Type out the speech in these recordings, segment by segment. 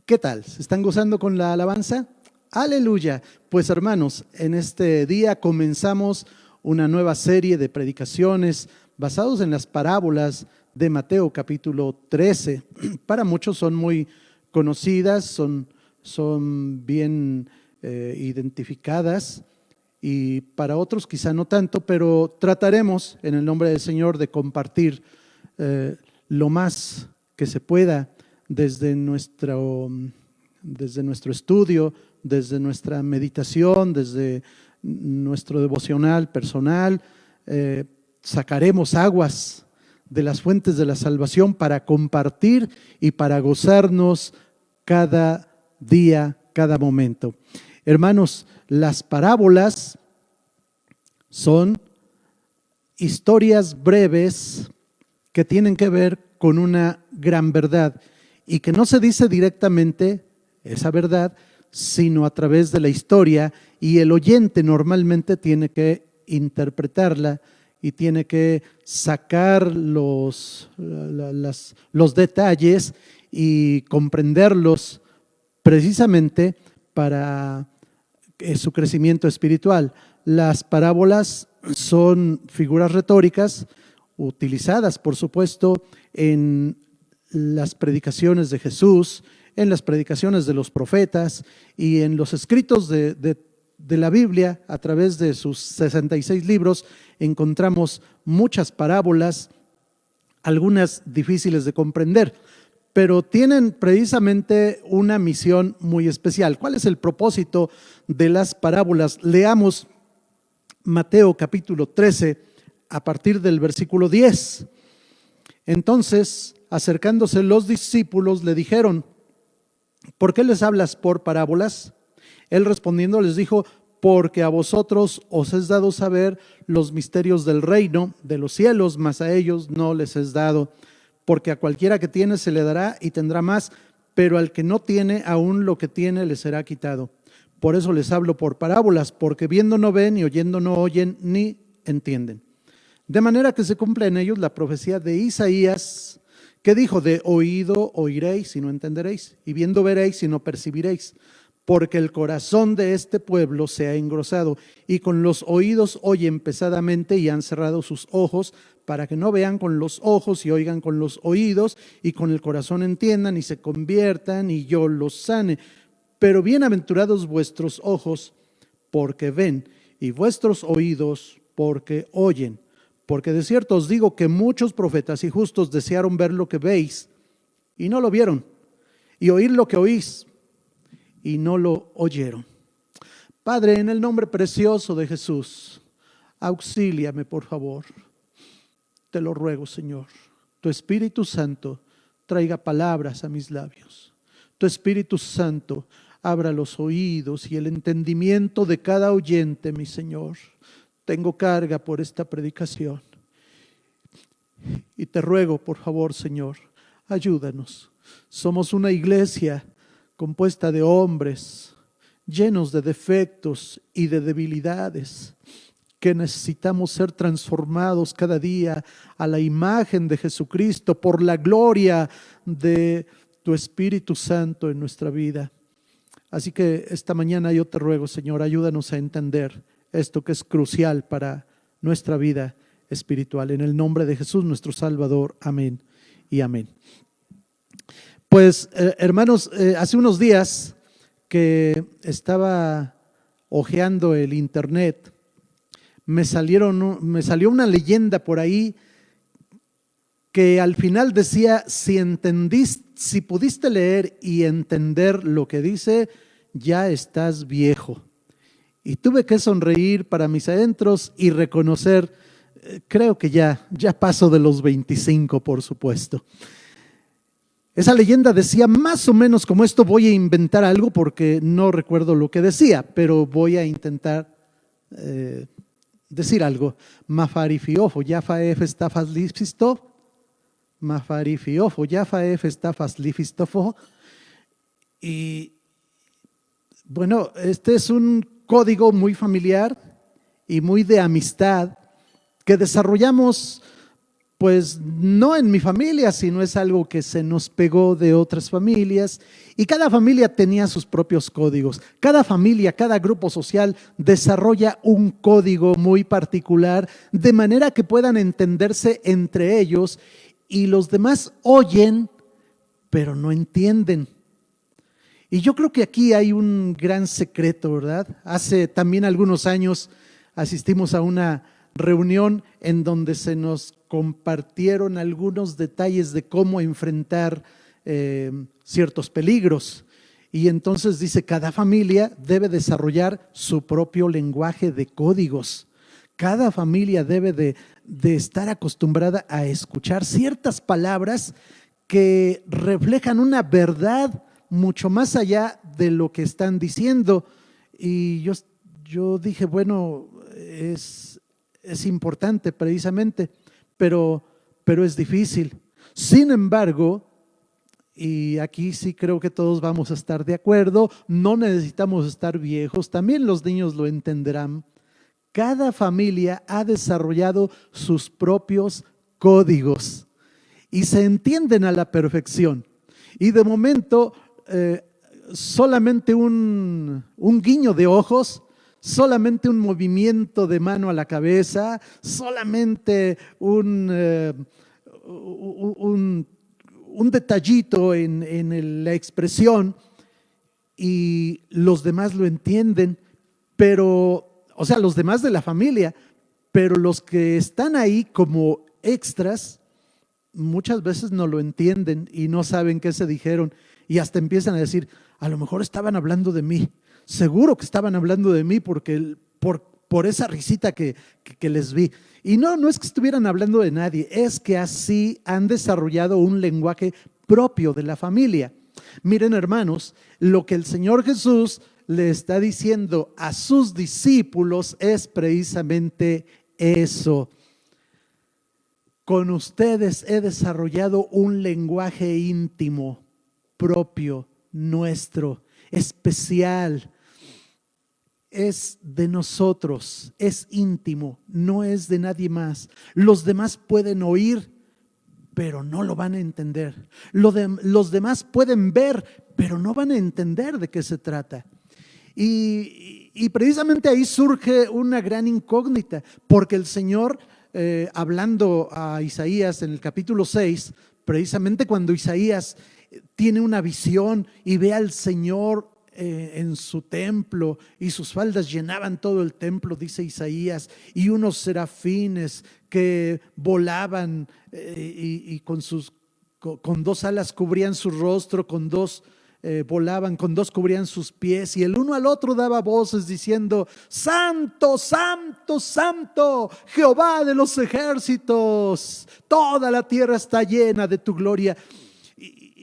¿Qué tal? ¿Se están gozando con la alabanza? Aleluya. Pues hermanos, en este día comenzamos una nueva serie de predicaciones basados en las parábolas de Mateo capítulo 13. Para muchos son muy conocidas, son bien identificadas, y para otros quizá no tanto, pero trataremos en el nombre del Señor de compartir lo más que se pueda desde nuestro estudio, desde nuestra meditación, desde nuestro devocional personal. Sacaremos aguas de las fuentes de la salvación para compartir y para gozarnos cada día, cada momento. Hermanos, las parábolas son historias breves que tienen que ver con una gran verdad y que no se dice directamente esa verdad, sino a través de la historia, y el oyente normalmente tiene que interpretarla y tiene que sacar los detalles y comprenderlos precisamente para su crecimiento espiritual. Las parábolas son figuras retóricas utilizadas, por supuesto, en las predicaciones de Jesús, en las predicaciones de los profetas y en los escritos de la Biblia. A través de sus 66 libros encontramos muchas parábolas, algunas difíciles de comprender, pero tienen precisamente una misión muy especial. ¿Cuál es el propósito de las parábolas? Leamos Mateo capítulo 13 a partir del versículo 10. Entonces, acercándose los discípulos, le dijeron: ¿por qué les hablas por parábolas? Él respondiendo les dijo: porque a vosotros os es dado saber los misterios del reino de los cielos, mas a ellos no les es dado. Porque a cualquiera que tiene se le dará y tendrá más, pero al que no tiene, aún lo que tiene le será quitado. Por eso les hablo por parábolas, porque viendo no ven, y oyendo no oyen, ni entienden. De manera que se cumple en ellos la profecía de Isaías, que dijo: de oído oiréis y no entenderéis, y viendo veréis y no percibiréis. Porque el corazón de este pueblo se ha engrosado, y con los oídos oyen pesadamente, y han cerrado sus ojos, para que no vean con los ojos y oigan con los oídos, y con el corazón entiendan y se conviertan, y yo los sane. Pero bienaventurados vuestros ojos, porque ven, y vuestros oídos, porque oyen. Porque de cierto os digo que muchos profetas y justos desearon ver lo que veis, y no lo vieron, y oír lo que oís, y no lo oyeron. Padre, en el nombre precioso de Jesús, auxíliame, por favor. Te lo ruego, Señor. Tu Espíritu Santo traiga palabras a mis labios. Tu Espíritu Santo abra los oídos y el entendimiento de cada oyente, mi Señor. Tengo carga por esta predicación. Y te ruego, por favor, Señor, ayúdanos. Somos una iglesia compuesta de hombres llenos de defectos y de debilidades, que necesitamos ser transformados cada día a la imagen de Jesucristo por la gloria de tu Espíritu Santo en nuestra vida. Así que esta mañana yo te ruego, Señor, ayúdanos a entender esto que es crucial para nuestra vida espiritual. En el nombre de Jesús, nuestro Salvador. Amén y amén. Pues hermanos, hace unos días que estaba hojeando el internet, me salió una leyenda por ahí que al final decía: si pudiste leer y entender lo que dice, ya estás viejo. Y tuve que sonreír para mis adentros y reconocer, creo que ya paso de los 25, por supuesto. Esa leyenda decía más o menos como esto. Voy a inventar algo porque no recuerdo lo que decía, pero voy a intentar decir algo. Mafarifiofo, Yafaef estafas lifisto. Mafarifiofo, Yafaef estafas lifistofo. Y bueno, este es un código muy familiar y muy de amistad que desarrollamos pues no en mi familia, sino es algo que se nos pegó de otras familias y cada familia tenía sus propios códigos. Cada familia, cada grupo social desarrolla un código muy particular de manera que puedan entenderse entre ellos y los demás oyen, pero no entienden. Y yo creo que aquí hay un gran secreto, ¿verdad? Hace también algunos años asistimos a una reunión en donde se nos compartieron algunos detalles de cómo enfrentar ciertos peligros. Y entonces dice, cada familia debe desarrollar su propio lenguaje de códigos. Cada familia debe de estar acostumbrada a escuchar ciertas palabras que reflejan una verdad mucho más allá de lo que están diciendo. Y yo dije, bueno, es importante precisamente, pero es difícil. Sin embargo, y aquí sí creo que todos vamos a estar de acuerdo, no necesitamos estar viejos, también los niños lo entenderán. Cada familia ha desarrollado sus propios códigos y se entienden a la perfección. Y de momento, solamente un guiño de ojos, solamente un movimiento de mano a la cabeza, solamente un detallito en la expresión y los demás lo entienden, pero, o sea, los demás de la familia, pero los que están ahí como extras, muchas veces no lo entienden y no saben qué se dijeron y hasta empiezan a decir, a lo mejor estaban hablando de mí, seguro que estaban hablando de mí porque por esa risita que les vi. Y no es que estuvieran hablando de nadie, es que así han desarrollado un lenguaje propio de la familia. Miren, hermanos, lo que el Señor Jesús le está diciendo a sus discípulos es precisamente eso. Con ustedes he desarrollado un lenguaje íntimo, propio, nuestro, especial. Es de nosotros, es íntimo, no es de nadie más. Los demás pueden oír, pero no lo van a entender. Los demás pueden ver, pero no van a entender de qué se trata. Y precisamente ahí surge una gran incógnita, porque el Señor, hablando a Isaías en el capítulo 6, precisamente cuando Isaías tiene una visión y ve al Señor en su templo y sus faldas llenaban todo el templo, dice Isaías, y unos serafines que volaban y con dos alas cubrían su rostro, con dos volaban, con dos cubrían sus pies y el uno al otro daba voces diciendo, Santo, Santo, Santo, Jehová de los ejércitos, toda la tierra está llena de tu gloria.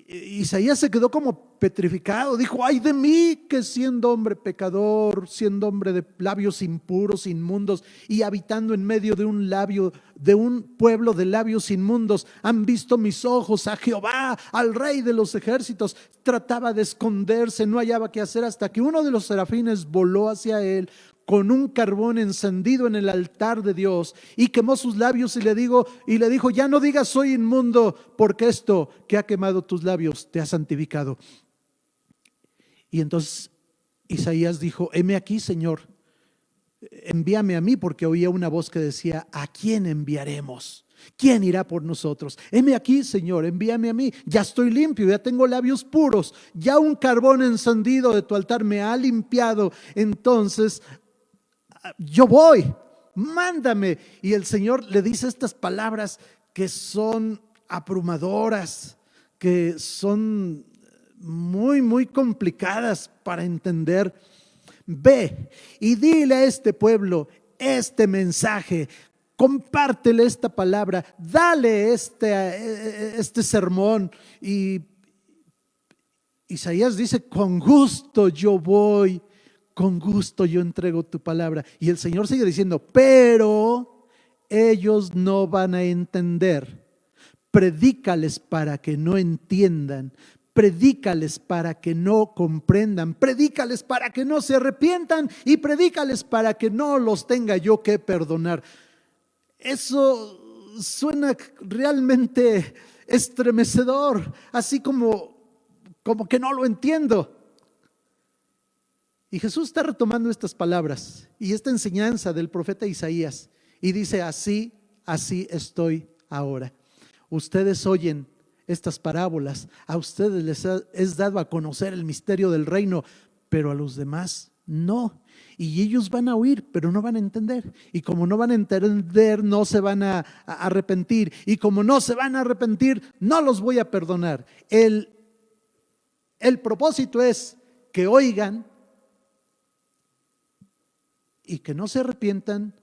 Isaías se quedó como petrificado, dijo, ay de mí que siendo hombre pecador, siendo hombre de labios impuros, inmundos y habitando en medio de un pueblo de labios inmundos, han visto mis ojos a Jehová, al Rey de los ejércitos. Trataba de esconderse, no hallaba qué hacer hasta que uno de los serafines voló hacia él con un carbón encendido en el altar de Dios y quemó sus labios y le dijo, ya no digas soy inmundo, porque esto que ha quemado tus labios te ha santificado. Y entonces Isaías dijo, heme aquí, Señor, envíame a mí, porque oía una voz que decía, ¿a quién enviaremos? ¿Quién irá por nosotros? Heme aquí, Señor, envíame a mí. Ya estoy limpio, ya tengo labios puros, ya un carbón encendido de tu altar me ha limpiado. Entonces yo voy, mándame. Y el Señor le dice estas palabras que son abrumadoras, que son muy, muy complicadas para entender. Ve y dile a este pueblo este mensaje, compártele esta palabra, dale este sermón. Y Isaías dice, con gusto yo voy, con gusto yo entrego tu palabra. Y el Señor sigue diciendo, pero ellos no van a entender. Predícales para que no entiendan. Predícales para que no comprendan. Predícales para que no se arrepientan. Y predícales para que no los tenga yo que perdonar. Eso suena realmente estremecedor, así como que no lo entiendo. Y Jesús está retomando estas palabras y esta enseñanza del profeta Isaías y dice: así estoy ahora. Ustedes oyen estas parábolas, a ustedes les es dado a conocer el misterio del reino, pero a los demás no. Y ellos van a oír, pero no van a entender. Y como no van a entender, no se van a arrepentir. Y como no se van a arrepentir, no los voy a perdonar. El propósito es que oigan y que no se arrepientan,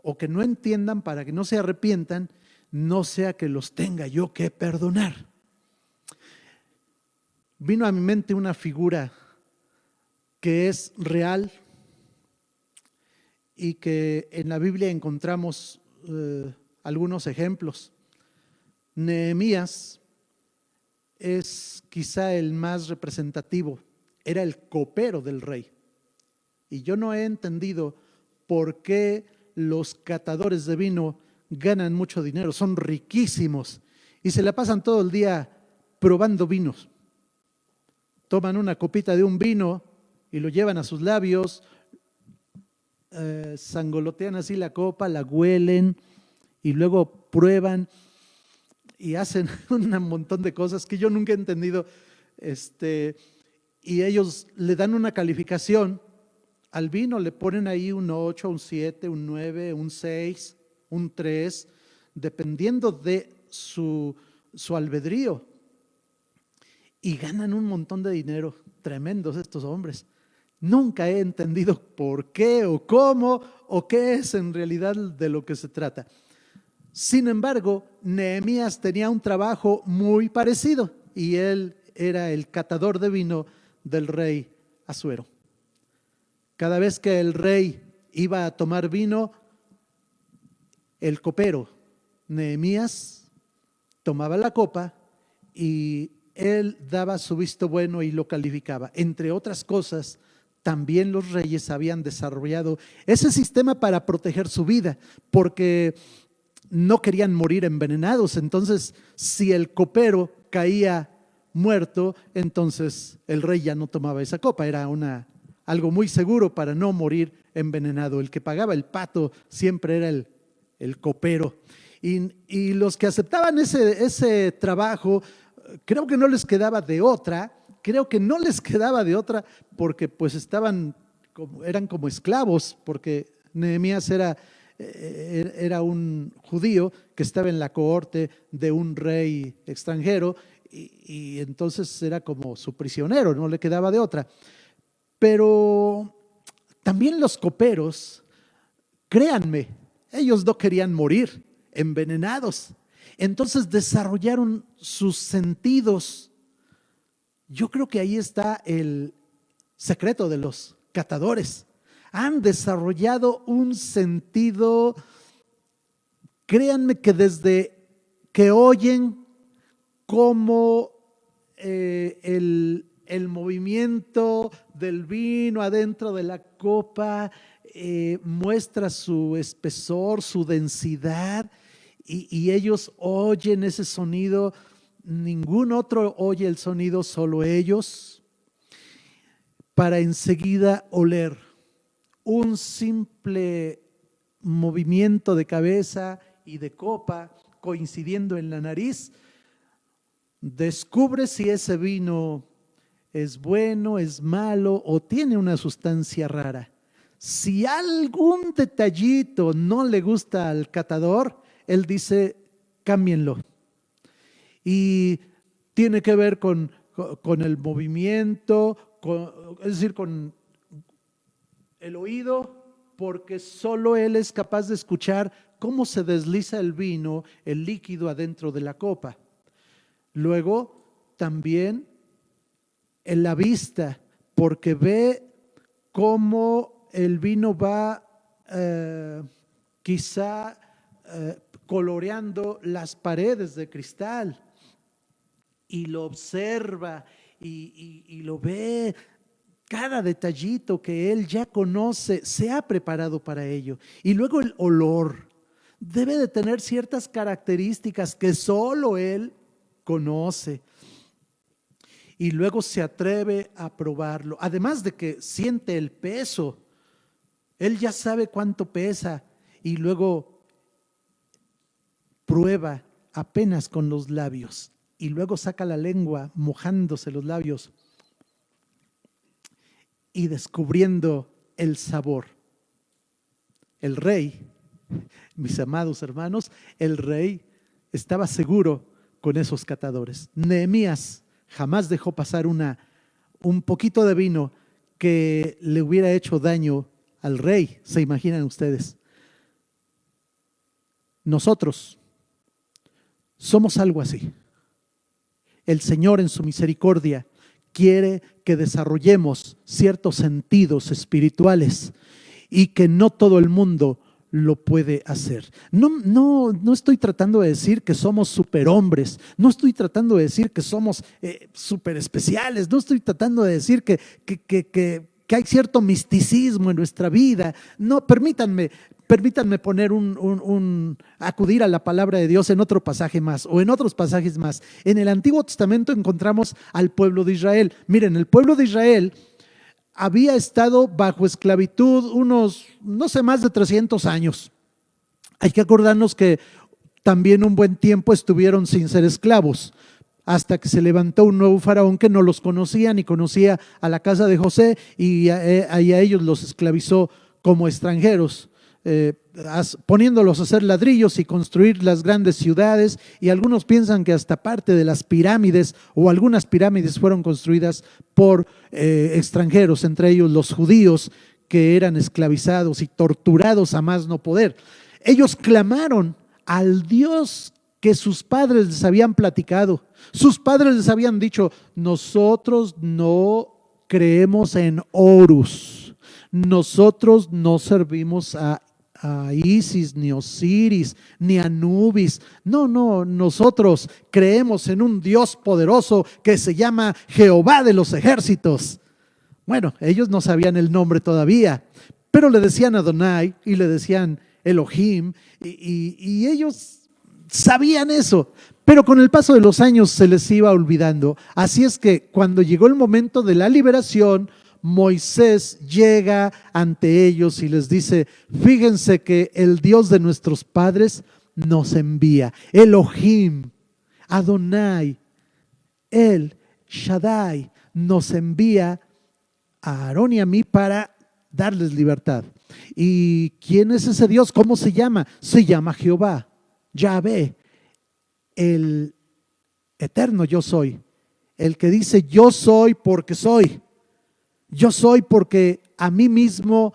o que no entiendan para que no se arrepientan, no sea que los tenga yo que perdonar. Vino a mi mente una figura que es real y que en la Biblia encontramos algunos ejemplos. Nehemías es quizá el más representativo, era el copero del rey. Y yo no he entendido por qué los catadores de vino ganan mucho dinero, son riquísimos y se la pasan todo el día probando vinos. Toman una copita de un vino y lo llevan a sus labios, sangolotean así la copa, la huelen y luego prueban y hacen un montón de cosas que yo nunca he entendido. Y ellos le dan una calificación al vino, le ponen ahí un 8, un 7, un 9, un 6, un 3, dependiendo de su albedrío. Y ganan un montón de dinero, tremendos estos hombres. Nunca he entendido por qué o cómo o qué es en realidad de lo que se trata. Sin embargo, Nehemías tenía un trabajo muy parecido y él era el catador de vino del rey Asuero. Cada vez que el rey iba a tomar vino, el copero Nehemías tomaba la copa y él daba su visto bueno y lo calificaba. Entre otras cosas, también los reyes habían desarrollado ese sistema para proteger su vida, porque no querían morir envenenados. Entonces, si el copero caía muerto, entonces el rey ya no tomaba esa copa. Era algo muy seguro para no morir envenenado. El que pagaba el pato siempre era el copero. Y los que aceptaban ese trabajo, creo que no les quedaba de otra. Porque pues eran como esclavos, porque Nehemías era un judío que estaba en la cohorte de un rey extranjero y entonces era como su prisionero, no le quedaba de otra. Pero también los coperos, créanme, ellos no querían morir envenenados. Entonces desarrollaron sus sentidos. Yo creo que ahí está el secreto de los catadores. Han desarrollado un sentido, créanme que desde que oyen cómo el movimiento del vino adentro de la copa muestra su espesor, su densidad, y ellos oyen ese sonido. Ningún otro oye el sonido, solo ellos, para enseguida oler. Un simple movimiento de cabeza y de copa coincidiendo en la nariz, descubre si ese vino es bueno, es malo o tiene una sustancia rara. Si algún detallito no le gusta al catador, él dice: cámbienlo. Y tiene que ver con el movimiento, es decir, con el oído, porque solo él es capaz de escuchar cómo se desliza el vino, el líquido adentro de la copa. Luego, también en la vista, porque ve cómo el vino va quizá coloreando las paredes de cristal. Y lo observa y lo ve, cada detallito que él ya conoce, se ha preparado para ello. Y luego el olor, debe de tener ciertas características que solo Él conoce. Y luego se atreve a probarlo. Además de que siente el peso. Él ya sabe cuánto pesa y luego prueba apenas con los labios y luego saca la lengua mojándose los labios y descubriendo el sabor. El rey, mis amados hermanos, el rey estaba seguro con esos catadores. Nehemías jamás dejó pasar un poquito de vino que le hubiera hecho daño al rey. ¿Se imaginan ustedes? Nosotros somos algo así. El Señor en su misericordia quiere que desarrollemos ciertos sentidos espirituales y que no todo el mundo lo puede hacer. No estoy tratando de decir que somos superhombres, no estoy tratando de decir que somos super especiales, no estoy tratando de decir que hay cierto misticismo en nuestra vida. No, permítanme poner acudir a la palabra de Dios en otro pasaje más o en otros pasajes más. En el Antiguo Testamento encontramos al pueblo de Israel. Miren, el pueblo de Israel había estado bajo esclavitud unos, no sé, más de 300 años. Hay que acordarnos que también un buen tiempo estuvieron sin ser esclavos, hasta que se levantó un nuevo faraón que no los conocía ni conocía a la casa de José y a ellos los esclavizó como extranjeros, poniéndolos a hacer ladrillos y construir las grandes ciudades, y algunos piensan que hasta parte de las pirámides o algunas pirámides fueron construidas por extranjeros, entre ellos los judíos que eran esclavizados y torturados a más no poder. Ellos clamaron al Dios que sus padres les habían platicado. Sus padres les habían dicho: nosotros no creemos en Horus, nosotros no servimos a Isis, ni Osiris, ni Anubis. No, nosotros creemos en un Dios poderoso que se llama Jehová de los ejércitos. Bueno, ellos no sabían el nombre todavía, pero le decían Adonai y le decían Elohim, y ellos sabían eso, pero con el paso de los años se les iba olvidando. Así es que cuando llegó el momento de la liberación, Moisés llega ante ellos y les dice: fíjense que el Dios de nuestros padres nos envía, Elohim, Adonai, El Shaddai, nos envía a Aarón y a mí para darles libertad. ¿Y quién es ese Dios? ¿Cómo se llama? Se llama Jehová, Yahvé, el eterno yo soy, el que dice: yo soy porque soy. Yo soy porque a mí mismo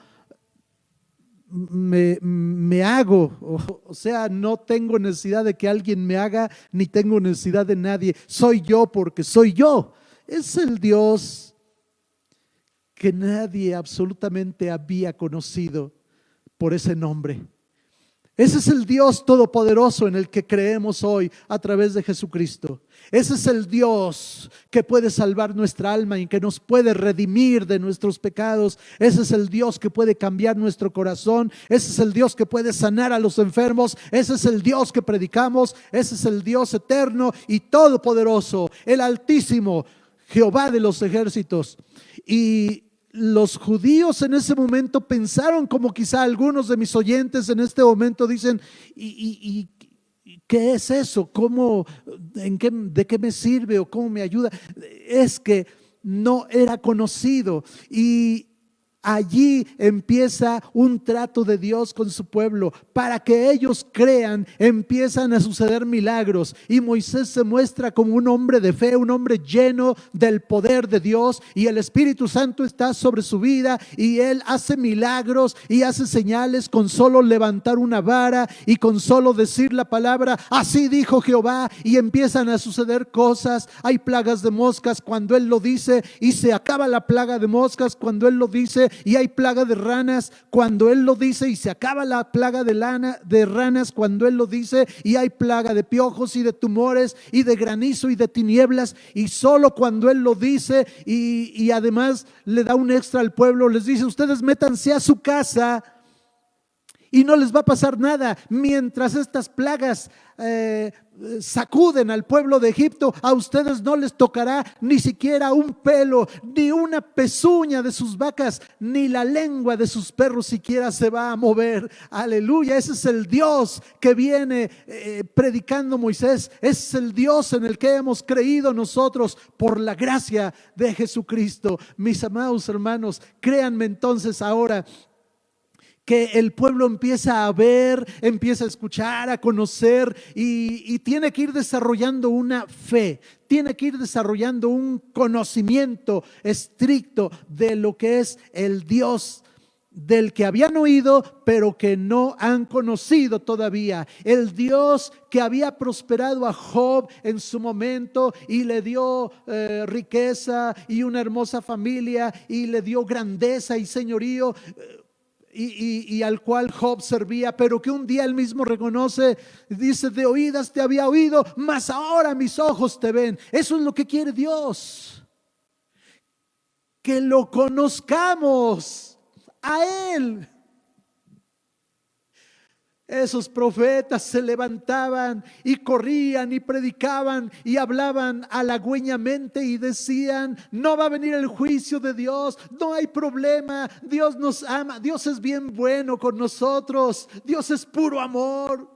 me hago, o sea, no tengo necesidad de que alguien me haga, ni tengo necesidad de nadie. Soy yo porque soy yo. Es el Dios que nadie absolutamente había conocido por ese nombre. Ese es el Dios todopoderoso en el que creemos hoy a través de Jesucristo. Ese es el Dios que puede salvar nuestra alma y que nos puede redimir de nuestros pecados. Ese es el Dios que puede cambiar nuestro corazón. Ese es el Dios que puede sanar a los enfermos. Ese es el Dios que predicamos. Ese es el Dios eterno y todopoderoso, el Altísimo, Jehová de los ejércitos. Y los judíos en ese momento pensaron, como quizá algunos de mis oyentes en este momento dicen: ¿y qué es eso? ¿Cómo, de qué me sirve o cómo me ayuda? Es que no era conocido, y allí empieza un trato de Dios con su pueblo. Para que ellos crean, empiezan a suceder milagros, y Moisés se muestra como un hombre de fe, un hombre lleno del poder de Dios, y el Espíritu Santo está sobre su vida, y él hace milagros y hace señales con solo levantar una vara y con solo decir la palabra: así dijo Jehová, y empiezan a suceder cosas. Hay plagas de moscas cuando él lo dice, y se acaba la plaga de moscas cuando él lo dice, y hay plaga de ranas cuando él lo dice, y se acaba la plaga de ranas cuando él lo dice, y hay plaga de piojos y de tumores y de granizo y de tinieblas, y solo cuando él lo dice. Y además le da un extra al pueblo, les dice: ustedes métanse a su casa Y no les va a pasar nada mientras estas plagas sacuden al pueblo de Egipto. A ustedes no les tocará ni siquiera un pelo, ni una pezuña de sus vacas, ni la lengua de sus perros siquiera se va a mover. Aleluya, ese es el Dios que viene predicando Moisés. Es el Dios en el que hemos creído nosotros por la gracia de Jesucristo. Mis amados hermanos, créanme entonces ahora que el pueblo empieza a ver, empieza a escuchar, a conocer y tiene que ir desarrollando una fe, tiene que ir desarrollando un conocimiento estricto de lo que es el Dios del que habían oído, pero que no han conocido todavía. El Dios que había prosperado a Job en su momento y le dio riqueza y una hermosa familia y le dio grandeza y señorío. Y al cual Job servía, pero que un día él mismo reconoce, dice: de oídas te había oído, mas ahora mis ojos te ven. Eso es lo que quiere Dios, que lo conozcamos a Él. Esos profetas se levantaban y corrían y predicaban y hablaban halagüeñamente y decían: no va a venir el juicio de Dios, no hay problema, Dios nos ama, Dios es bien bueno con nosotros, Dios es puro amor,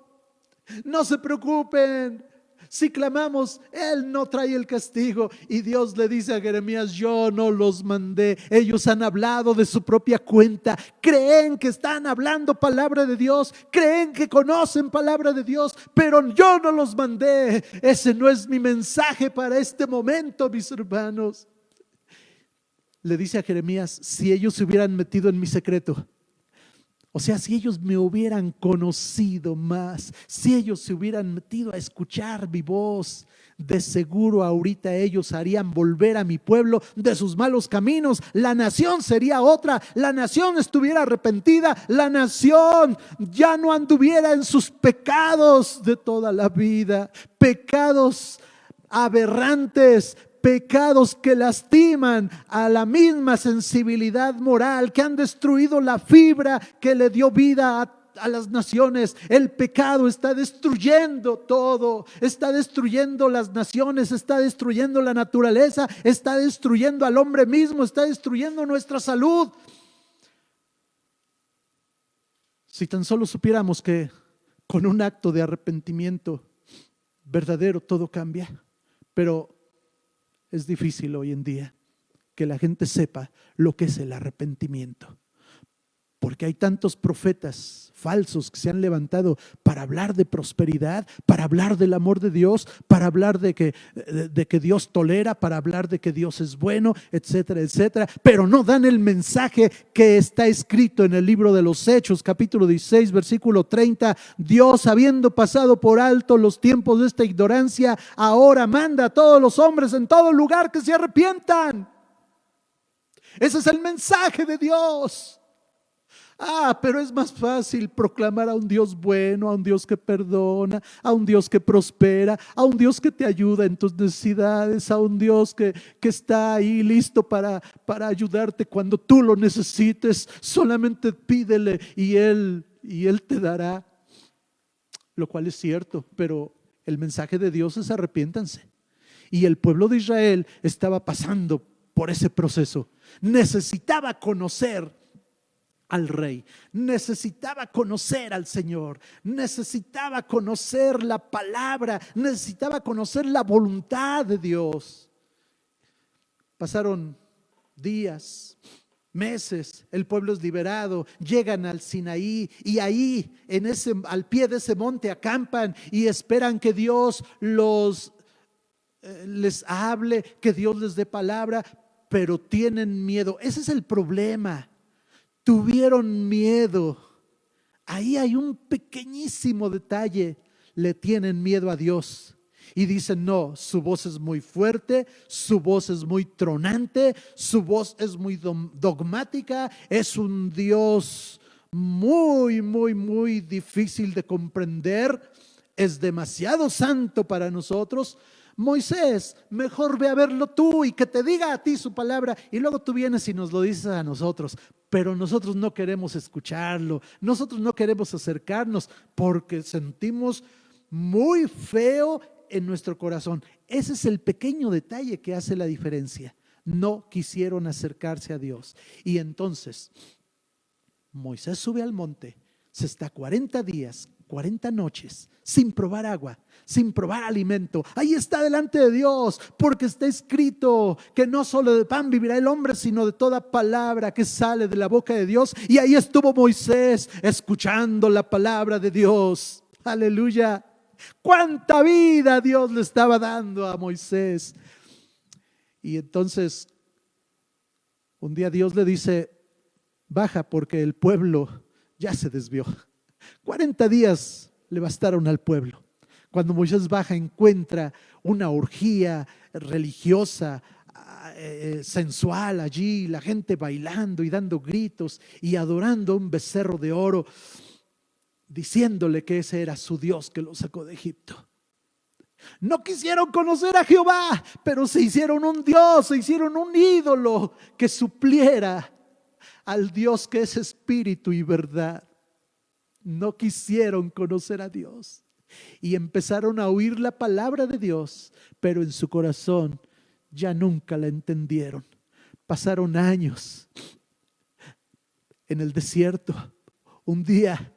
no se preocupen. Si clamamos, Él no trae el castigo. Y Dios le dice a Jeremías: yo no los mandé. Ellos han hablado de su propia cuenta. Creen que están hablando palabra de Dios. Creen que conocen palabra de Dios. Pero yo no los mandé. Ese no es mi mensaje para este momento, mis hermanos. Le dice a Jeremías: si ellos se hubieran metido en mi secreto, o sea, si ellos me hubieran conocido más, si ellos se hubieran metido a escuchar mi voz, de seguro ahorita ellos harían volver a mi pueblo de sus malos caminos. La nación sería otra, la nación estuviera arrepentida, la nación ya no anduviera en sus pecados de toda la vida, pecados aberrantes, pecados que lastiman a la misma sensibilidad moral, que han destruido la fibra que le dio vida a las naciones. El pecado está destruyendo todo, está destruyendo las naciones, está destruyendo la naturaleza, está destruyendo al hombre mismo, está destruyendo nuestra salud. Si tan solo supiéramos que con un acto de arrepentimiento verdadero todo cambia, pero es difícil hoy en día que la gente sepa lo que es el arrepentimiento, porque hay tantos profetas falsos que se han levantado para hablar de prosperidad, para hablar del amor de Dios, para hablar de que Dios tolera, para hablar de que Dios es bueno, etcétera, etcétera, pero no dan el mensaje que está escrito en el libro de los Hechos, capítulo 16, versículo 30. Dios, habiendo pasado por alto los tiempos de esta ignorancia, ahora manda a todos los hombres en todo lugar que se arrepientan. Ese es el mensaje de Dios. Pero es más fácil proclamar a un Dios bueno, a un Dios que perdona, a un Dios que prospera, a un Dios que te ayuda en tus necesidades, a un Dios que está ahí listo para ayudarte cuando tú lo necesites. Solamente pídele y Él te dará, lo cual es cierto, pero el mensaje de Dios es: arrepiéntanse. Y el pueblo de Israel estaba pasando por ese proceso. Necesitaba conocer al Rey, necesitaba conocer al Señor, necesitaba conocer la palabra, necesitaba conocer la voluntad de Dios. Pasaron días, meses, el pueblo es liberado, llegan al Sinaí y ahí al pie de ese monte acampan y esperan que Dios les hable, que Dios les dé palabra, pero tienen miedo. Ese es el problema. Tuvieron miedo. Ahí hay un pequeñísimo detalle. Le tienen miedo a Dios y dicen: no, su voz es muy fuerte, su voz es muy tronante, su voz es muy dogmática, es un Dios muy, muy, muy difícil de comprender, es demasiado santo para nosotros. Moisés, mejor ve a verlo tú y que te diga a ti su palabra y luego tú vienes y nos lo dices a nosotros. Pero nosotros no queremos escucharlo, nosotros no queremos acercarnos porque sentimos muy feo en nuestro corazón. Ese es el pequeño detalle que hace la diferencia. No quisieron acercarse a Dios. Y entonces Moisés sube al monte, se está 40 días, 40 noches, sin probar agua, sin probar alimento. Ahí está delante de Dios, porque está escrito que no solo de pan vivirá el hombre, sino de toda palabra que sale de la boca de Dios. Y ahí estuvo Moisés escuchando la palabra de Dios. Aleluya. Cuánta vida Dios le estaba dando a Moisés. Y entonces un día Dios le dice: baja porque el pueblo ya se desvió. 40 días le bastaron al pueblo. Cuando Moisés baja, encuentra una orgía religiosa, sensual allí, la gente bailando y dando gritos y adorando a un becerro de oro, diciéndole que ese era su Dios que lo sacó de Egipto. No quisieron conocer a Jehová, pero se hicieron un Dios, se hicieron un ídolo que supliera al Dios que es espíritu y verdad. No quisieron conocer a Dios y empezaron a oír la palabra de Dios, pero en su corazón ya nunca la entendieron. Pasaron años en el desierto. Un día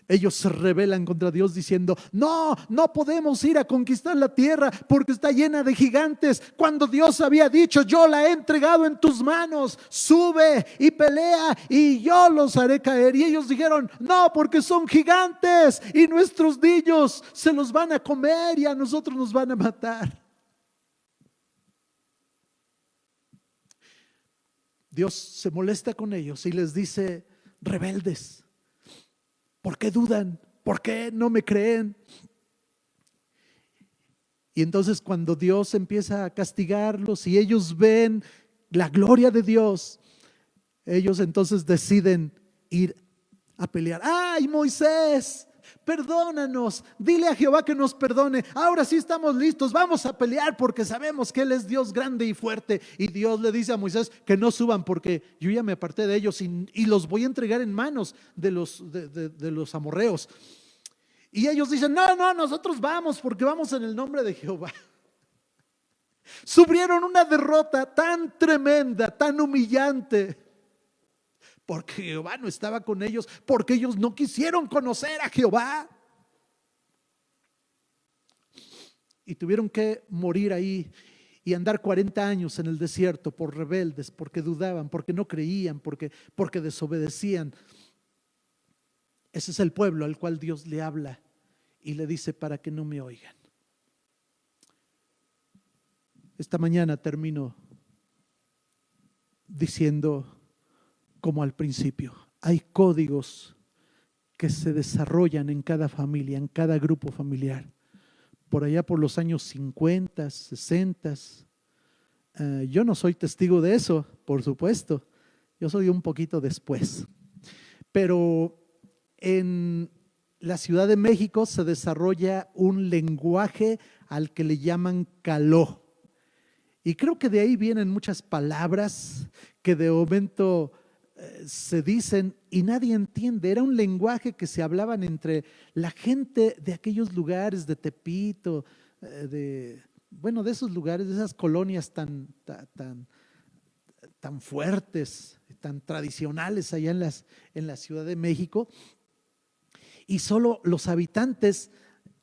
ellos se rebelan contra Dios diciendo: no, no podemos ir a conquistar la tierra porque está llena de gigantes. Cuando Dios había dicho: yo la he entregado en tus manos, sube y pelea y yo los haré caer. Y ellos dijeron: no, porque son gigantes y nuestros niños se los van a comer y a nosotros nos van a matar. Dios se molesta con ellos y les dice: rebeldes, ¿por qué dudan? ¿Por qué no me creen? Y entonces cuando Dios empieza a castigarlos y ellos ven la gloria de Dios, ellos entonces deciden ir a pelear. ¡Ay, Moisés! Perdónanos, dile a Jehová que nos perdone. Ahora sí estamos listos, vamos a pelear porque sabemos que Él es Dios grande y fuerte. Y Dios le dice a Moisés que no suban porque yo ya me aparté de ellos y los voy a entregar en manos de los amorreos. Y ellos dicen: no, no, nosotros vamos porque vamos en el nombre de Jehová. Sufrieron una derrota tan tremenda, tan humillante, porque Jehová no estaba con ellos, porque ellos no quisieron conocer a Jehová. Y tuvieron que morir ahí y andar 40 años en el desierto por rebeldes, porque dudaban, porque no creían, porque desobedecían. Ese es el pueblo al cual Dios le habla y le dice: para que no me oigan. Esta mañana termino diciendo, como al principio, hay códigos que se desarrollan en cada familia, en cada grupo familiar. Por allá por los años 50, 60, yo no soy testigo de eso, por supuesto. Yo soy un poquito después. Pero en la Ciudad de México se desarrolla un lenguaje al que le llaman caló. Y creo que de ahí vienen muchas palabras que de momento se dicen y nadie entiende. Era un lenguaje que se hablaban entre la gente de aquellos lugares, de Tepito, de esos lugares, de esas colonias tan fuertes, tan tradicionales allá en la Ciudad de México. Y solo los habitantes,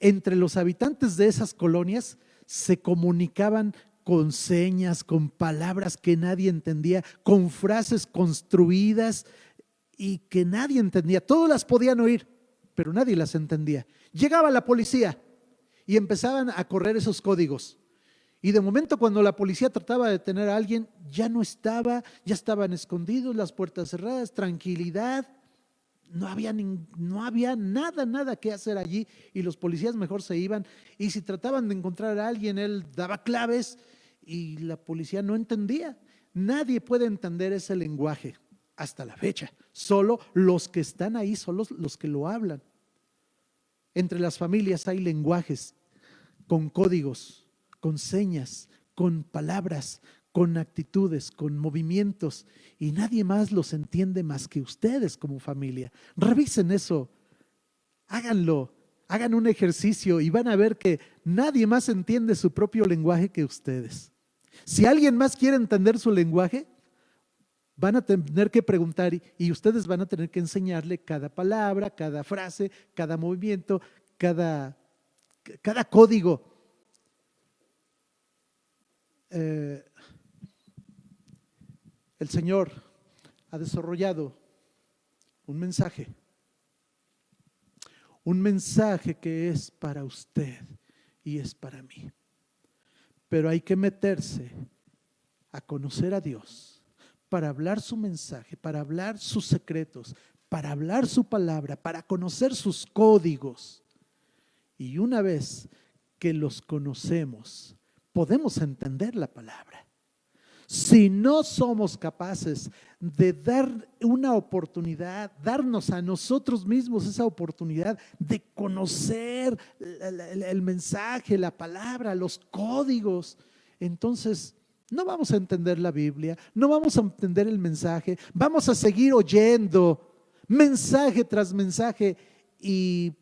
entre los habitantes de esas colonias, se comunicaban con señas, con palabras que nadie entendía, con frases construidas y que nadie entendía. Todos las podían oír, pero nadie las entendía. Llegaba la policía y empezaban a correr esos códigos. Y de momento, cuando la policía trataba de detener a alguien, ya no estaba, ya estaban escondidos, las puertas cerradas, tranquilidad. No había nada que hacer allí y los policías mejor se iban. Y si trataban de encontrar a alguien, él daba claves y la policía no entendía. Nadie puede entender ese lenguaje hasta la fecha. Solo los que están ahí son los que lo hablan. Entre las familias hay lenguajes con códigos con señas, con palabras, con actitudes, con movimientos, y nadie más los entiende más que ustedes como familia. Revisen eso, háganlo, hagan un ejercicio y van a ver que nadie más entiende su propio lenguaje que ustedes. Si alguien más quiere entender su lenguaje, van a tener que preguntar y ustedes van a tener que enseñarle cada palabra, cada frase, cada movimiento, cada código. El Señor ha desarrollado un mensaje que es para usted y es para mí. Pero hay que meterse a conocer a Dios para hablar su mensaje, para hablar sus secretos, para hablar su palabra, para conocer sus códigos. Y una vez que los conocemos, podemos entender la palabra. Si no somos capaces de dar una oportunidad, darnos a nosotros mismos esa oportunidad de conocer el mensaje, la palabra, los códigos, entonces no vamos a entender la Biblia, no vamos a entender el mensaje, vamos a seguir oyendo mensaje tras mensaje y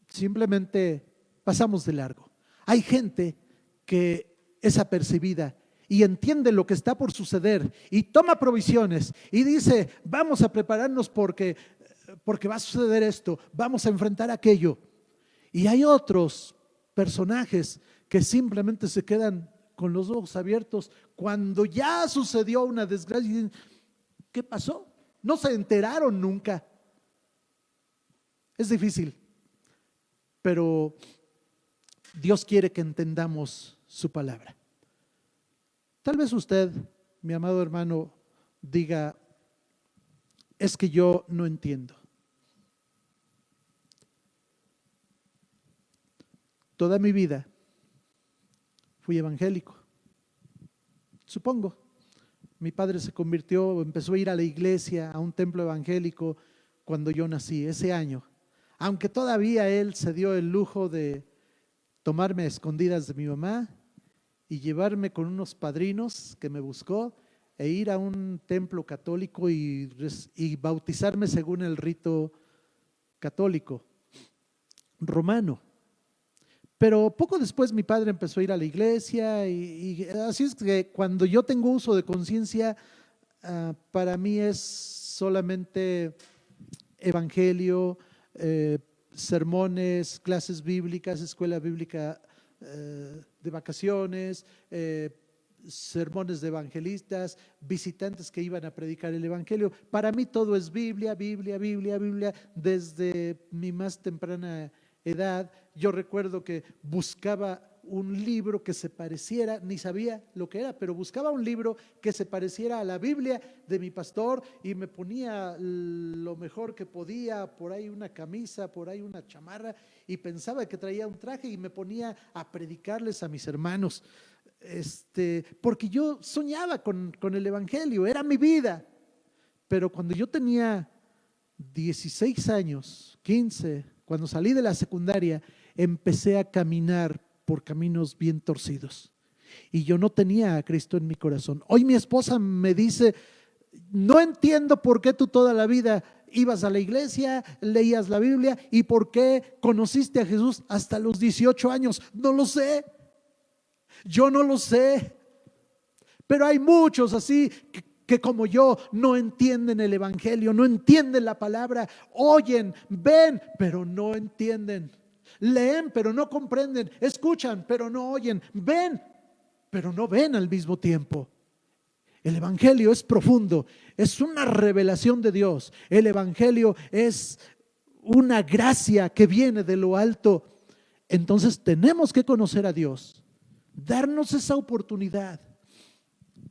simplemente pasamos de largo. Hay gente que es apercibida y entiende lo que está por suceder y toma provisiones y dice, vamos a prepararnos porque va a suceder esto, vamos a enfrentar aquello. Y hay otros personajes que simplemente se quedan con los ojos abiertos cuando ya sucedió una desgracia y dicen, ¿qué pasó? No se enteraron nunca. Es difícil, pero Dios quiere que entendamos su palabra. Tal vez usted, mi amado hermano, diga, es que yo no entiendo. Toda mi vida fui evangélico, supongo. Mi padre se convirtió, empezó a ir a la iglesia, a un templo evangélico cuando yo nací, ese año. Aunque todavía él se dio el lujo de tomarme a escondidas de mi mamá y llevarme con unos padrinos que me buscó e ir a un templo católico y bautizarme según el rito católico romano. Pero poco después mi padre empezó a ir a la iglesia y así es que cuando yo tengo uso de conciencia, para mí es solamente evangelio, sermones, clases bíblicas, escuela bíblica de vacaciones, sermones de evangelistas, visitantes que iban a predicar el evangelio. Para mí todo es Biblia, Biblia, Biblia, Biblia, desde mi más temprana edad. Yo recuerdo que buscaba un libro que se pareciera, ni sabía lo que era, pero buscaba un libro que se pareciera a la Biblia de mi pastor y me ponía lo mejor que podía, por ahí una camisa, por ahí una chamarra, y pensaba que traía un traje y me ponía a predicarles a mis hermanos, porque yo soñaba con el evangelio, era mi vida. Pero cuando yo tenía 16 años, 15, cuando salí de la secundaria, empecé a caminar por caminos bien torcidos y yo no tenía a Cristo en mi corazón. Hoy mi esposa me dice, no entiendo por qué tú toda la vida ibas a la iglesia, leías la Biblia y por qué conociste a Jesús hasta los 18 años. No lo sé, yo no lo sé, pero hay muchos así que como yo no entienden el evangelio, no entienden la palabra, oyen, ven, pero no entienden. Leen, pero no comprenden, escuchan, pero no oyen, ven, pero no ven al mismo tiempo. El evangelio es profundo, es una revelación de Dios. El evangelio es una gracia que viene de lo alto. Entonces tenemos que conocer a Dios, darnos esa oportunidad,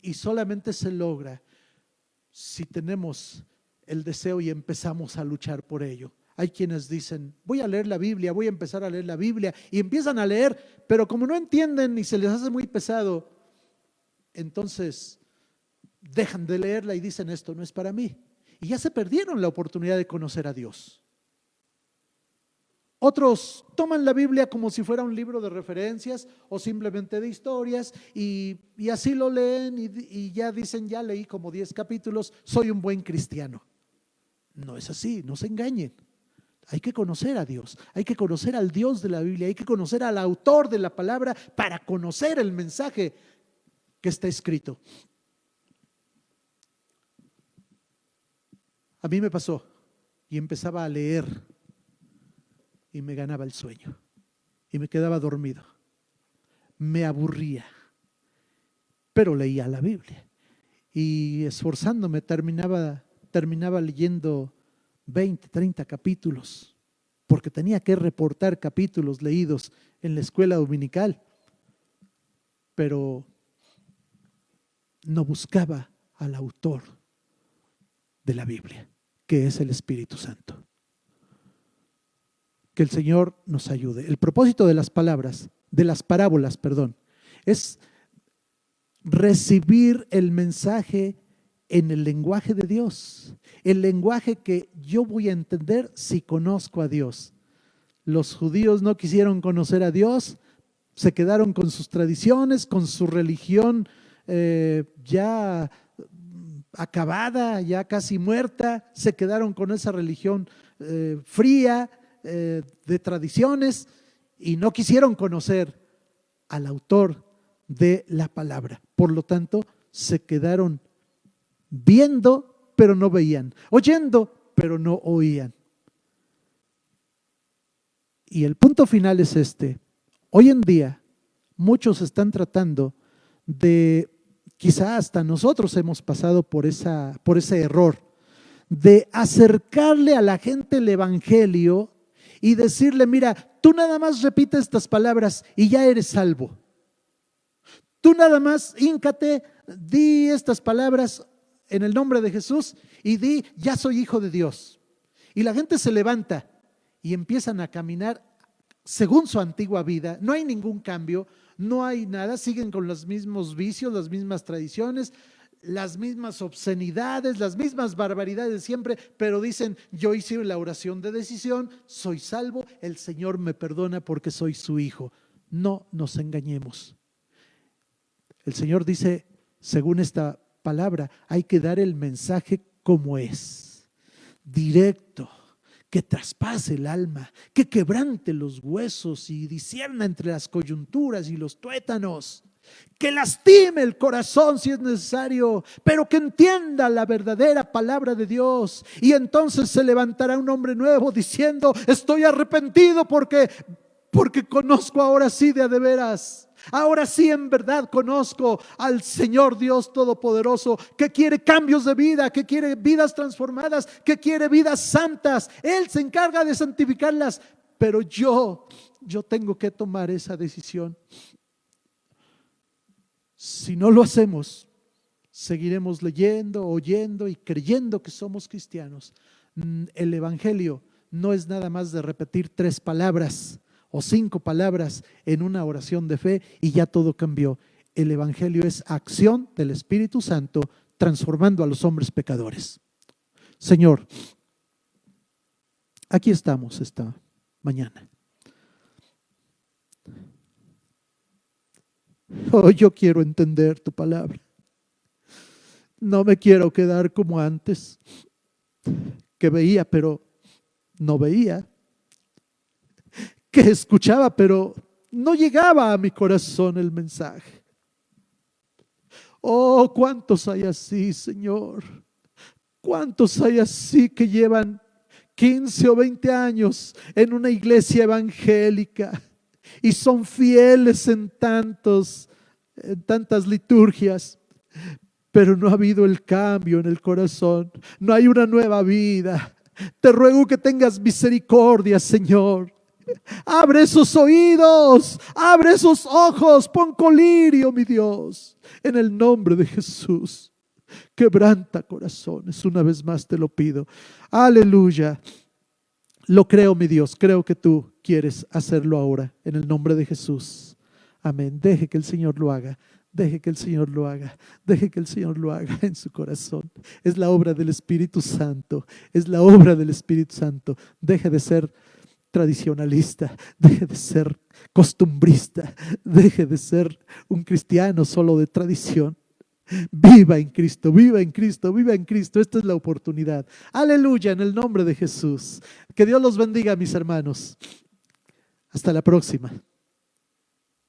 y solamente se logra si tenemos el deseo y empezamos a luchar por ello. Hay quienes dicen, voy a leer la Biblia, voy a empezar a leer la Biblia, y empiezan a leer, pero como no entienden y se les hace muy pesado, entonces dejan de leerla y dicen, esto no es para mí. Y ya se perdieron la oportunidad de conocer a Dios. Otros toman la Biblia como si fuera un libro de referencias o simplemente de historias y así lo leen y ya dicen, ya leí como 10 capítulos, soy un buen cristiano. No es así, no se engañen. Hay que conocer a Dios, hay que conocer al Dios de la Biblia, hay que conocer al autor de la palabra para conocer el mensaje que está escrito. A mí me pasó y empezaba a leer y me ganaba el sueño y me quedaba dormido. Me aburría, pero leía la Biblia y esforzándome terminaba leyendo 20, 30 capítulos, porque tenía que reportar capítulos leídos en la escuela dominical, pero no buscaba al autor de la Biblia, que es el Espíritu Santo. Que el Señor nos ayude. El propósito de las parábolas, es recibir el mensaje en el lenguaje de Dios, el lenguaje que yo voy a entender si conozco a Dios. Los judíos no quisieron conocer a Dios, se quedaron con sus tradiciones, con su religión ya acabada, ya casi muerta, se quedaron con esa religión fría, de tradiciones, y no quisieron conocer al autor de la palabra. Por lo tanto, se quedaron viendo, pero no veían, oyendo, pero no oían. Y el punto final es este. Hoy en día, muchos están tratando de, quizá hasta nosotros hemos pasado por ese error, de acercarle a la gente el evangelio y decirle, mira, tú nada más repite estas palabras y ya eres salvo. Tú nada más híncate, di estas palabras en el nombre de Jesús y di, ya soy hijo de Dios. Y la gente se levanta y empiezan a caminar según su antigua vida. No hay ningún cambio, no hay nada, siguen con los mismos vicios, las mismas tradiciones, las mismas obscenidades, las mismas barbaridades de siempre, pero dicen, yo hice la oración de decisión, soy salvo, el Señor me perdona porque soy su hijo. No nos engañemos. El Señor dice, según esta palabra, hay que dar el mensaje como es, directo, que traspase el alma, que quebrante los huesos y discierna entre las coyunturas y los tuétanos, que lastime el corazón si es necesario, pero que entienda la verdadera palabra de Dios. Y entonces se levantará un hombre nuevo diciendo, estoy arrepentido porque conozco ahora sí de a de veras. Ahora sí en verdad conozco al Señor Dios Todopoderoso, que quiere cambios de vida, que quiere vidas transformadas, que quiere vidas santas. Él se encarga de santificarlas, pero yo tengo que tomar esa decisión. Si no lo hacemos, seguiremos leyendo, oyendo y creyendo que somos cristianos. El evangelio no es nada más de repetir 3 palabras o 5 palabras en una oración de fe y ya todo cambió. El evangelio es acción del Espíritu Santo transformando a los hombres pecadores. Señor, aquí estamos esta mañana. Oh, yo quiero entender tu palabra. No me quiero quedar como antes, que veía pero no veía, que escuchaba pero no llegaba a mi corazón el mensaje. Oh, ¿cuántos hay así, Señor? ¿Cuántos hay así que llevan 15 o 20 años en una iglesia evangélica y son fieles en tantas liturgias, pero no ha habido el cambio en el corazón, no hay una nueva vida? Te ruego que tengas misericordia, Señor. Abre esos oídos, abre esos ojos, pon colirio, mi Dios, en el nombre de Jesús. Quebranta corazones, una vez más te lo pido. Aleluya. Lo creo, mi Dios, creo que tú quieres hacerlo ahora, en el nombre de Jesús. Amén. Deje que el Señor lo haga. Deje que el Señor lo haga. Deje que el Señor lo haga en su corazón. Es la obra del Espíritu Santo. Es la obra del Espíritu Santo. Deje de ser tradicionalista, deje de ser costumbrista, deje de ser un cristiano solo de tradición. Viva en Cristo, viva en Cristo, viva en Cristo. Esta es la oportunidad. Aleluya, en el nombre de Jesús. Que Dios los bendiga, mis hermanos. Hasta la próxima.